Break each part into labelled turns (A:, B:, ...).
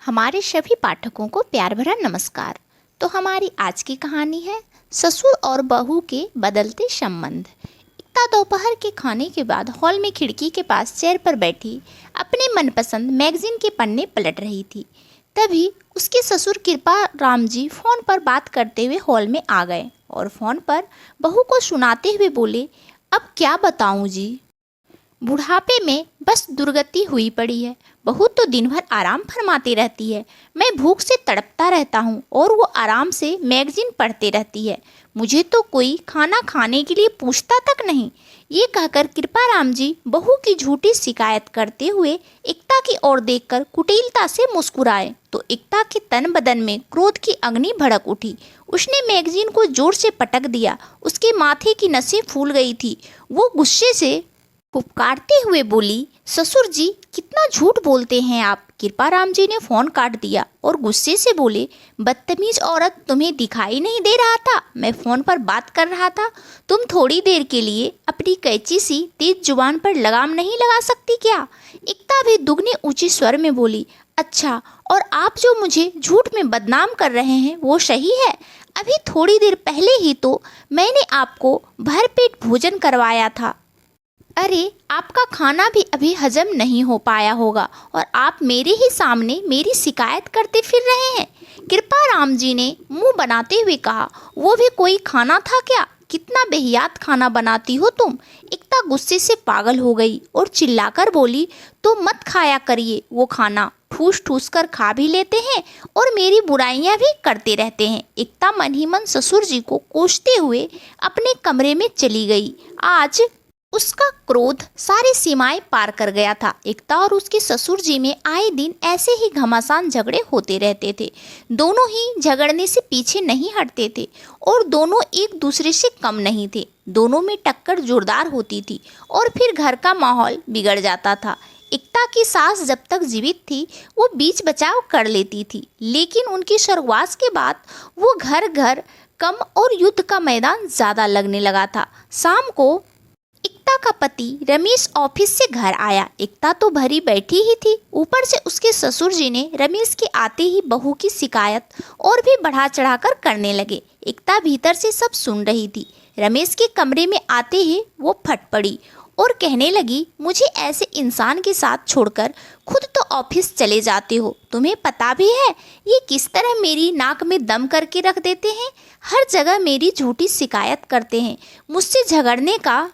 A: हमारे सभी पाठकों को प्यार भरा नमस्कार। तो हमारी आज की कहानी है ससुर और बहू के बदलते संबंध। इतना दोपहर के खाने के बाद हॉल में खिड़की के पास चेयर पर बैठी अपने मनपसंद मैगजीन के पन्ने पलट रही थी। तभी उसके ससुर कृपा राम जी फोन पर बात करते हुए हॉल में आ गए और फोन पर बहू को सुनाते हुए बोले, अब क्या बताऊं जी, बुढ़ापे में बस दुर्गति हुई पड़ी है। बहू तो दिन भर आराम फरमाती रहती है, मैं भूख से तड़पता रहता हूँ और वो आराम से मैगजीन पढ़ते रहती है। मुझे तो कोई खाना खाने के लिए पूछता तक नहीं। ये कहकर कृपाराम जी बहू की झूठी शिकायत करते हुए एकता की ओर देखकर कुटिलता से मुस्कुराए तो एकता के तन बदन में क्रोध की अग्नि भड़क उठी। उसने मैगजीन को जोर से पटक दिया। उसके माथे की नसें फूल गई थी। वो गुस्से से पुकारते हुए बोली, ससुर जी कितना झूठ बोलते हैं आप। कृपाराम जी ने फोन काट दिया और गुस्से से बोले, बदतमीज औरत, तुम्हें दिखाई नहीं दे रहा था मैं फोन पर बात कर रहा था। तुम थोड़ी देर के लिए अपनी कैंची सी तेज जुबान पर लगाम नहीं लगा सकती क्या। एकता भी दुगने ऊंचे स्वर में बोली, अच्छा, और आप जो मुझे झूठ में बदनाम कर रहे हैं वो सही है। अभी थोड़ी देर पहले ही तो मैंने आपको भरपेट भोजन करवाया था। अरे, आपका खाना भी अभी हजम नहीं हो पाया होगा और आप मेरे ही सामने मेरी शिकायत करते फिर रहे हैं। कृपाराम जी ने मुंह बनाते हुए कहा, वो भी कोई खाना था क्या। कितना बेहियात खाना बनाती हो तुम। एकता गुस्से से पागल हो गई और चिल्लाकर बोली, तो मत खाया करिए वो खाना, ठूस ठूस कर खा भी लेते हैं और मेरी बुराइयां भी करते रहते हैं। एकता मन ही मन ससुर जी को कोसते हुए अपने कमरे में चली गई। आज उसका क्रोध सारी सीमाएं पार कर गया था। एकता और उसके ससुर जी में आए दिन ऐसे ही घमासान झगड़े होते रहते थे। दोनों ही झगड़ने से पीछे नहीं हटते थे और दोनों एक दूसरे से कम नहीं थे। दोनों में टक्कर जोरदार होती थी और फिर घर का माहौल बिगड़ जाता था। एकता की सास जब तक जीवित थी वो बीच बचाव कर लेती थी, लेकिन उनकी स्वर्गवास के बाद वो घर घर कम और युद्ध का मैदान ज़्यादा लगने लगा था। शाम को एकता का पति रमेश ऑफिस से घर आया। एकता तो भरी बैठी ही थी, ऊपर से उसके ससुर जी ने रमेश के आते ही बहू की शिकायत और भी बढ़ा चढ़ाकर करने लगे। एकता भीतर से सब सुन रही थी। रमेश के कमरे में आते ही वो फट पड़ी और कहने लगी, मुझे ऐसे इंसान के साथ छोड़कर खुद तो ऑफिस चले जाते हो। तुम्हें पता भी है ये किस तरह मेरी नाक में दम करके रख देते हैं। हर जगह मेरी झूठी शिकायत करते हैं, मुझसे झगड़ने का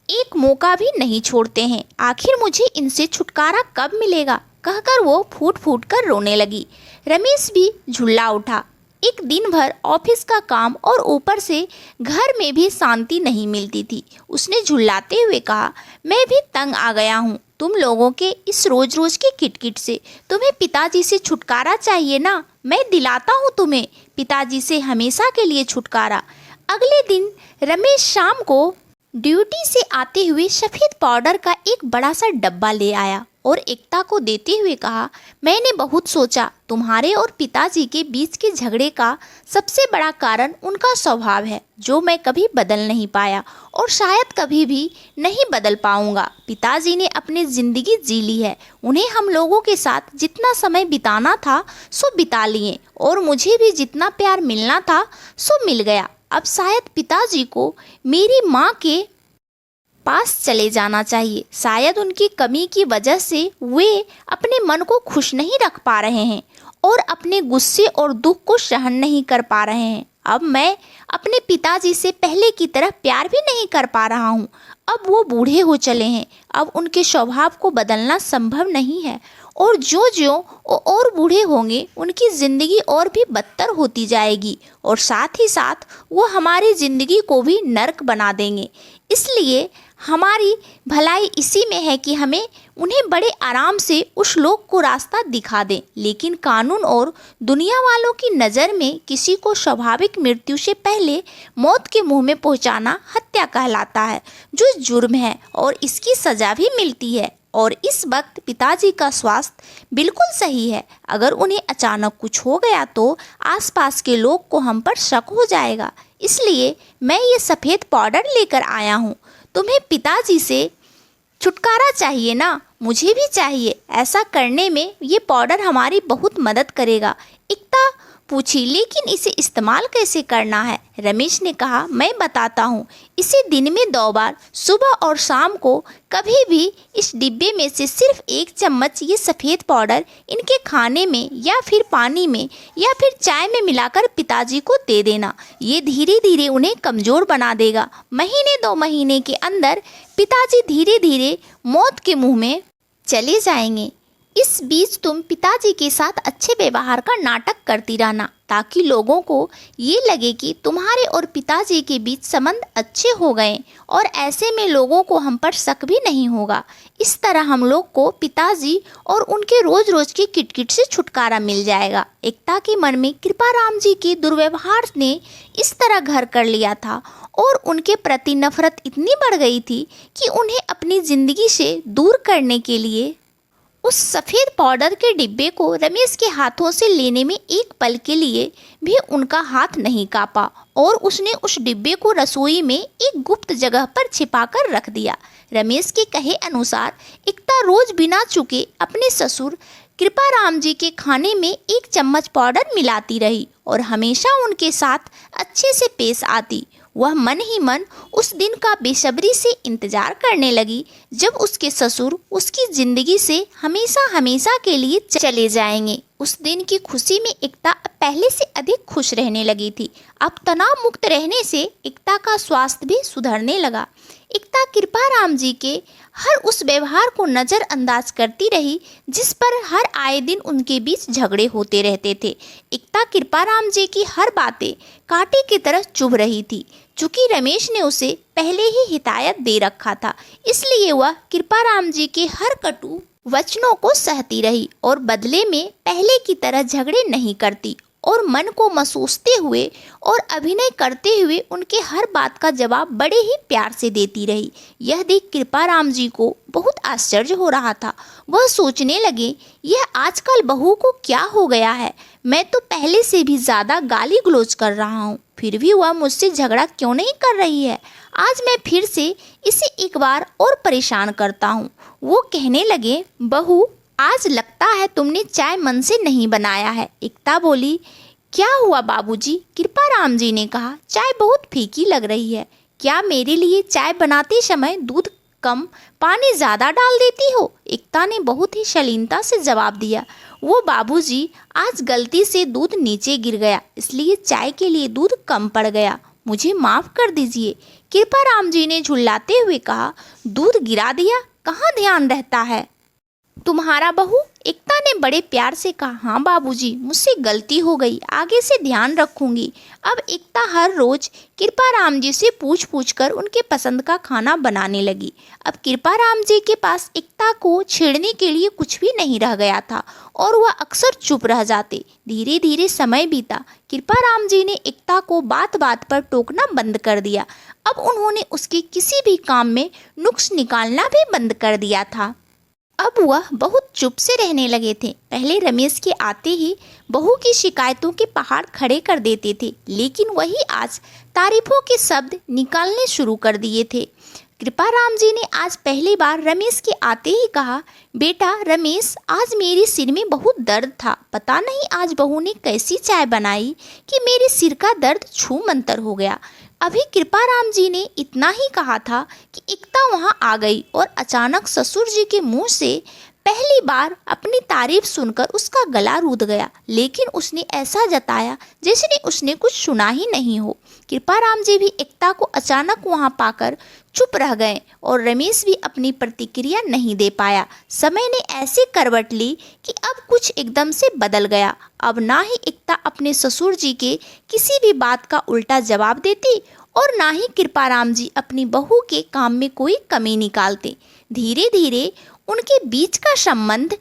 A: एक मौका भी नहीं छोड़ते हैं। आखिर मुझे इनसे छुटकारा कब मिलेगा, कहकर वो फूट फूट कर रोने लगी। रमेश भी झुल्ला उठा। एक दिन भर ऑफिस का काम और ऊपर से घर में भी शांति नहीं मिलती थी। उसने झुल्लाते हुए कहा, मैं भी तंग आ गया हूँ तुम लोगों के इस रोज रोज की किटकिट से। तुम्हें पिताजी से छुटकारा चाहिए ना, मैं दिलाता हूँ तुम्हें पिताजी से हमेशा के लिए छुटकारा। अगले दिन रमेश शाम को ड्यूटी से आते हुए सफ़ेद पाउडर का एक बड़ा सा डब्बा ले आया और एकता को देते हुए कहा, मैंने बहुत सोचा, तुम्हारे और पिताजी के बीच के झगड़े का सबसे बड़ा कारण उनका स्वभाव है जो मैं कभी बदल नहीं पाया और शायद कभी भी नहीं बदल पाऊंगा। पिताजी ने अपनी ज़िंदगी जी ली है, उन्हें हम लोगों के साथ जितना समय बिताना था सो बिता लिए और मुझे भी जितना प्यार मिलना था सो मिल गया। अब शायद पिताजी को मेरी माँ के पास चले जाना चाहिए। शायद उनकी कमी की वजह से वे अपने मन को खुश नहीं रख पा रहे हैं और अपने गुस्से और दुख को सहन नहीं कर पा रहे हैं। अब मैं अपने पिताजी से पहले की तरह प्यार भी नहीं कर पा रहा हूँ। अब वो बूढ़े हो चले हैं, अब उनके स्वभाव को बदलना संभव नहीं है और जो जो वो और बूढ़े होंगे उनकी ज़िंदगी और भी बदतर होती जाएगी और साथ ही साथ वो हमारी ज़िंदगी को भी नर्क बना देंगे। इसलिए हमारी भलाई इसी में है कि हमें उन्हें बड़े आराम से उस लोक को रास्ता दिखा दें, लेकिन कानून और दुनिया वालों की नज़र में किसी को स्वाभाविक मृत्यु से पहले मौत के मुंह में पहुंचाना हत्या कहलाता है, जो जुर्म है और इसकी सज़ा भी मिलती है। और इस वक्त पिताजी का स्वास्थ्य बिल्कुल सही है। अगर उन्हें अचानक कुछ हो गया तो आसपास के लोग को हम पर शक हो जाएगा। इसलिए मैं ये सफ़ेद पाउडर लेकर आया हूँ। तुम्हें पिताजी से छुटकारा चाहिए ना, मुझे भी चाहिए। ऐसा करने में ये पाउडर हमारी बहुत मदद करेगा। एकता पूछी, लेकिन इसे इस्तेमाल कैसे करना है? रमेश ने कहा, मैं बताता हूँ। इसे दिन में 2 बार, सुबह और शाम को, कभी भी इस डिब्बे में से सिर्फ 1 चम्मच ये सफ़ेद पाउडर इनके खाने में या फिर पानी में या फिर चाय में मिलाकर पिताजी को दे देना। ये धीरे धीरे उन्हें कमज़ोर बना देगा। महीने 2 महीने के अंदर पिताजी धीरे धीरे मौत के मुँह में चले जाएंगे। इस बीच तुम पिताजी के साथ अच्छे व्यवहार का नाटक करती रहना, ताकि लोगों को ये लगे कि तुम्हारे और पिताजी के बीच संबंध अच्छे हो गए, और ऐसे में लोगों को हम पर शक भी नहीं होगा। इस तरह हम लोग को पिताजी और उनके रोज रोज की किटकिट से छुटकारा मिल जाएगा। एकता के मन में कृपाराम जी के दुर्व्यवहार ने इस तरह घर कर लिया था और उनके प्रति नफरत इतनी बढ़ गई थी कि उन्हें अपनी ज़िंदगी से दूर करने के लिए उस सफ़ेद पाउडर के डिब्बे को रमेश के हाथों से लेने में एक पल के लिए भी उनका हाथ नहीं कांपा, और उसने उस डिब्बे को रसोई में एक गुप्त जगह पर छिपाकर रख दिया। रमेश के कहे अनुसार एकता रोज बिना चूके अपने ससुर कृपाराम जी के खाने में 1 चम्मच पाउडर मिलाती रही और हमेशा उनके साथ अच्छे से पेश आती। वह मन ही मन उस दिन का बेसब्री से इंतजार करने लगी जब उसके ससुर उसकी जिंदगी से हमेशा हमेशा के लिए चले जाएंगे। उस दिन की खुशी में एकता पहले से अधिक खुश रहने लगी थी। अब तनाव मुक्त रहने से एकता का स्वास्थ्य भी सुधरने लगा। एकता कृपाराम जी के हर उस व्यवहार को नज़रअंदाज करती रही जिस पर हर आए दिन उनके बीच झगड़े होते रहते थे। एकता कृपाराम जी की हर बातें कांटे की तरह चुभ रही थी। चूँकि रमेश ने उसे पहले ही हिदायत दे रखा था, इसलिए वह कृपाराम जी के हर कटु वचनों को सहती रही और बदले में पहले की तरह झगड़े नहीं करती और मन को महसूसते हुए और अभिनय करते हुए उनके हर बात का जवाब बड़े ही प्यार से देती रही। यह देख कृपाराम जी को बहुत आश्चर्य हो रहा था। वह सोचने लगे, यह आजकल बहू को क्या हो गया है? मैं तो पहले से भी ज़्यादा गाली गलौज कर रहा हूँ, फिर भी वह मुझसे झगड़ा क्यों नहीं कर रही है? आज मैं फिर से इसे एक बार और परेशान करता हूँ। वो कहने लगे, बहू आज लगता है तुमने चाय मन से नहीं बनाया है। एकता बोली, क्या हुआ बाबूजी? कृपाराम जी ने कहा, चाय बहुत फीकी लग रही है। क्या मेरे लिए चाय बनाते समय दूध कम पानी ज़्यादा डाल देती हो? एकता ने बहुत ही शालीनता से जवाब दिया, वो बाबूजी आज गलती से दूध नीचे गिर गया, इसलिए चाय के लिए दूध कम पड़ गया, मुझे माफ़ कर दीजिए। कृपाराम जी ने झुल्लाते हुए कहा, दूध गिरा दिया, कहाँ ध्यान रहता है तुम्हारा बहू? एकता ने बड़े प्यार से कहा, हाँ बाबूजी, मुझसे गलती हो गई, आगे से ध्यान रखूंगी। अब एकता हर रोज कृपाराम जी से पूछ पूछ कर उनके पसंद का खाना बनाने लगी। अब कृपाराम जी के पास एकता को छेड़ने के लिए कुछ भी नहीं रह गया था और वह अक्सर चुप रह जाते। धीरे धीरे समय बीता। कृपाराम जी ने एकता को बात बात पर टोकना बंद कर दिया। अब उन्होंने उसके किसी भी काम में नुक्स निकालना भी बंद कर दिया था। अब वह बहुत चुप से रहने लगे थे। पहले रमेश के आते ही बहू की शिकायतों के पहाड़ खड़े कर देते थे, लेकिन वही आज तारीफों के शब्द निकालने शुरू कर दिए थे। कृपाराम जी ने आज पहली बार रमेश के आते ही कहा, बेटा रमेश, आज मेरे सिर में बहुत दर्द था, पता नहीं आज बहू ने कैसी चाय बनाई कि मेरे सिर का दर्द छू मंतर हो गया। अभी कृपाराम जी ने इतना ही कहा था कि एकता वहां आ गई और अचानक ससुर जी के मुंह से पहली बार अपनी तारीफ सुनकर उसका गला रूठ गया, लेकिन उसने ऐसा जताया जैसे उसने कुछ सुना ही नहीं हो। कृपाराम जी भी एकता को अचानक वहां पाकर चुप रह गए और रमेश भी अपनी प्रतिक्रिया नहीं दे पाया। समय ने ऐसी करवट ली कि अब कुछ एकदम से बदल गया। अब ना ही एकता अपने ससुर जी के किसी भी बात का उल्टा जवाब देती और ना ही कृपाराम जी अपनी बहू के काम में कोई कमी निकालते। धीरे धीरे उनके बीच का संबंध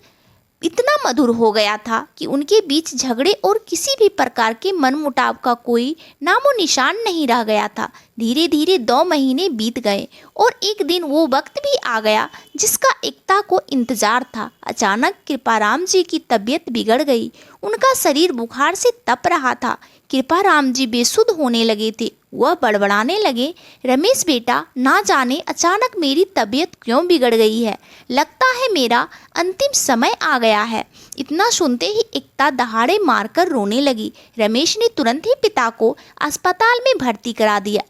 A: इतना मधुर हो गया था कि उनके बीच झगड़े और किसी भी प्रकार के मनमुटाव का कोई नामो निशान नहीं रह गया था। धीरे धीरे 2 महीने बीत गए और एक दिन वो वक्त भी आ गया जिसका एकता को इंतजार था। अचानक कृपाराम जी की तबीयत बिगड़ गई। उनका शरीर बुखार से तप रहा था। कृपाराम जी बेसुध होने लगे थे। वह बड़बड़ाने लगे, रमेश बेटा, ना जाने अचानक मेरी तबीयत क्यों बिगड़ गई है। लगता है मेरा अंतिम समय आ गया है। इतना सुनते ही एकता दहाड़े मारकर रोने लगी। रमेश ने तुरंत ही पिता को अस्पताल में भर्ती करा दिया।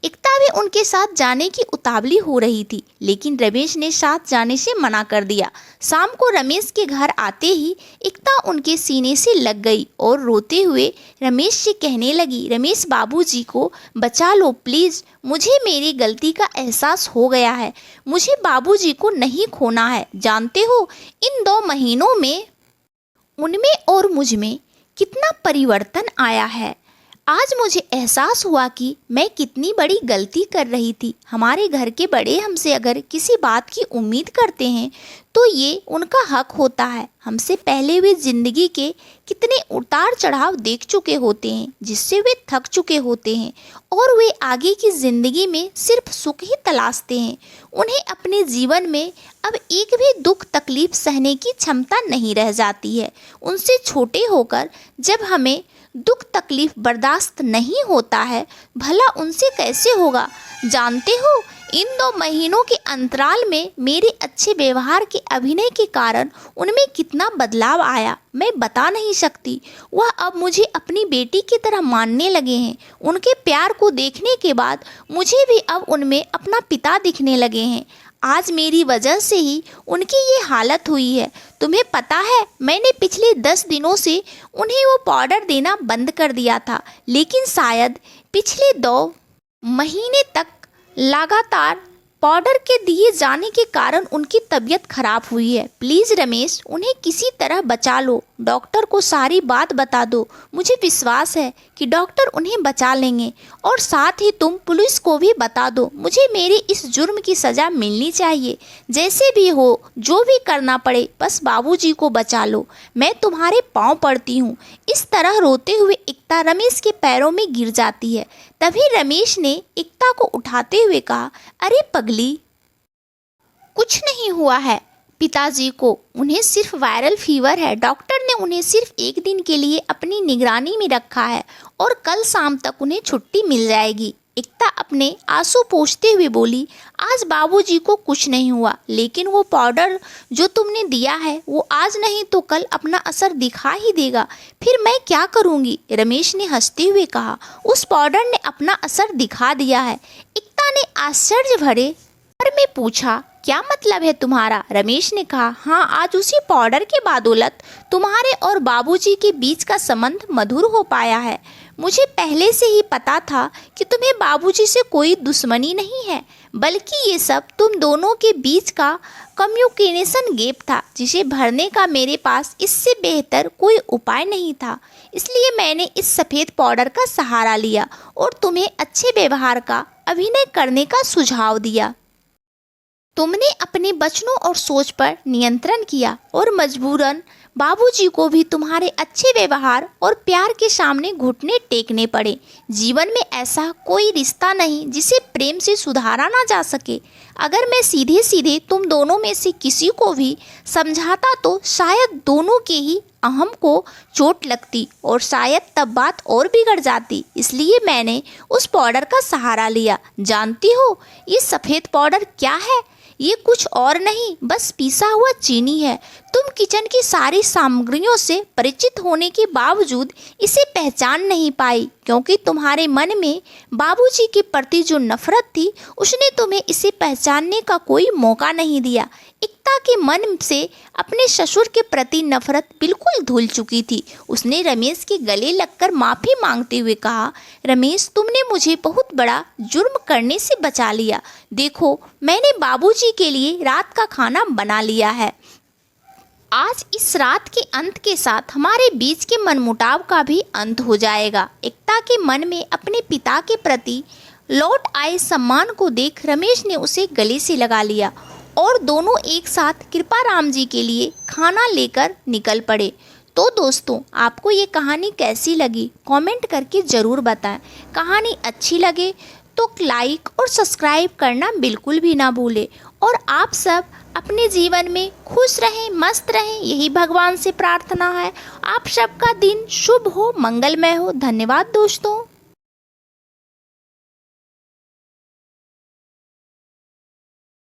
A: एकता भी उनके साथ जाने की उतावली हो रही थी, लेकिन रमेश ने साथ जाने से मना कर दिया। शाम को रमेश के घर आते ही एकता उनके सीने से लग गई और रोते हुए रमेश से कहने लगी, रमेश बाबूजी को बचा लो प्लीज़, मुझे मेरी गलती का एहसास हो गया है। मुझे बाबूजी को नहीं खोना है। जानते हो, इन 2 महीनों में उनमें और मुझ में कितना परिवर्तन आया है। आज मुझे एहसास हुआ कि मैं कितनी बड़ी गलती कर रही थी। हमारे घर के बड़े हमसे अगर किसी बात की उम्मीद करते हैं तो ये उनका हक होता है। हमसे पहले वे ज़िंदगी के कितने उतार चढ़ाव देख चुके होते हैं, जिससे वे थक चुके होते हैं और वे आगे की ज़िंदगी में सिर्फ सुख ही तलाशते हैं। उन्हें अपने जीवन में अब एक भी दुख तकलीफ सहने की क्षमता नहीं रह जाती है। उनसे छोटे होकर जब हमें दुख तकलीफ बर्दाश्त नहीं होता है, भला उनसे कैसे होगा। जानते हो, इन 2 महीनों के अंतराल में मेरे अच्छे व्यवहार के अभिनय के कारण उनमें कितना बदलाव आया, मैं बता नहीं सकती। वह अब मुझे अपनी बेटी की तरह मानने लगे हैं। उनके प्यार को देखने के बाद मुझे भी अब उनमें अपना पिता दिखने लगे हैं। आज मेरी वजह से ही उनकी ये हालत हुई है। तुम्हें पता है, मैंने पिछले 10 दिनों से उन्हें वो पाउडर देना बंद कर दिया था, लेकिन शायद पिछले 2 महीने तक लगातार पाउडर के दिए जाने के कारण उनकी तबीयत खराब हुई है। प्लीज़ रमेश, उन्हें किसी तरह बचा लो। डॉक्टर को सारी बात बता दो। मुझे विश्वास है कि डॉक्टर उन्हें बचा लेंगे, और साथ ही तुम पुलिस को भी बता दो। मुझे मेरे इस जुर्म की सज़ा मिलनी चाहिए। जैसे भी हो, जो भी करना पड़े, बस बाबूजी को बचा लो। मैं तुम्हारे पाँव पड़ती हूँ। इस तरह रोते हुए एकता रमेश के पैरों में गिर जाती है। तभी रमेश ने एकता को उठाते हुए कहा, अरे पगली, कुछ नहीं हुआ है पिताजी को, उन्हें सिर्फ वायरल फीवर है। डॉक्टर ने उन्हें सिर्फ 1 दिन के लिए अपनी निगरानी में रखा है और कल शाम तक उन्हें छुट्टी मिल जाएगी। एकता अपने आंसू पोंछते हुए बोली, आज बाबूजी को कुछ नहीं हुआ, लेकिन वो पाउडर जो तुमने दिया है वो आज नहीं तो कल अपना असर दिखा ही देगा। फिर मैं क्या करूँगी। रमेश ने हंसते हुए कहा, उस पाउडर ने अपना असर दिखा दिया है। एकता ने आश्चर्य भरे स्वर में पूछा, क्या मतलब है तुम्हारा। रमेश ने कहा, हाँ, आज उसी पाउडर के बदौलत तुम्हारे और बाबूजी के बीच का संबंध मधुर हो पाया है। मुझे पहले से ही पता था कि तुम्हें बाबूजी से कोई दुश्मनी नहीं है, बल्कि ये सब तुम दोनों के बीच का कम्युनिकेशन गैप था, जिसे भरने का मेरे पास इससे बेहतर कोई उपाय नहीं था। इसलिए मैंने इस सफ़ेद पाउडर का सहारा लिया और तुम्हें अच्छे व्यवहार का अभिनय करने का सुझाव दिया। तुमने अपने वचनों और सोच पर नियंत्रण किया और मजबूरन बाबूजी को भी तुम्हारे अच्छे व्यवहार और प्यार के सामने घुटने टेकने पड़े। जीवन में ऐसा कोई रिश्ता नहीं जिसे प्रेम से सुधारा ना जा सके। अगर मैं सीधे सीधे तुम दोनों में से किसी को भी समझाता तो शायद दोनों के ही अहम को चोट लगती और शायद तब बात और बिगड़ जाती। इसलिए मैंने उस पाउडर का सहारा लिया। जानती हो, ये सफ़ेद पाउडर क्या है। ये कुछ और नहीं, बस पिसा हुआ चीनी है। तुम किचन की सारी सामग्रियों से परिचित होने के बावजूद इसे पहचान नहीं पाई, क्योंकि तुम्हारे मन में बाबूजी के प्रति जो नफरत थी उसने तुम्हें इसे पहचानने का कोई मौका नहीं दिया। एकता के मन से अपने ससुर के प्रति नफरत बिल्कुल धुल चुकी थी। उसने रमेश के गले लगकर माफ़ी मांगते हुए कहा, रमेश, तुमने मुझे बहुत बड़ा जुर्म करने से बचा लिया। देखो, मैंने बाबूजी के लिए रात का खाना बना लिया है। आज इस रात के अंत के साथ हमारे बीच के मनमुटाव का भी अंत हो जाएगा। एकता के मन में अपने पिता के प्रति लौट आए सम्मान को देख रमेश ने उसे गले से लगा लिया और दोनों एक साथ कृपाराम जी के लिए खाना लेकर निकल पड़े। तो दोस्तों, आपको ये कहानी कैसी लगी कमेंट करके ज़रूर बताएं। कहानी अच्छी लगे तो लाइक और सब्सक्राइब करना बिल्कुल भी ना भूलें। और आप सब अपने जीवन में खुश रहें, मस्त रहें, यही भगवान से प्रार्थना है। आप सबका दिन शुभ हो, मंगलमय हो। धन्यवाद दोस्तों।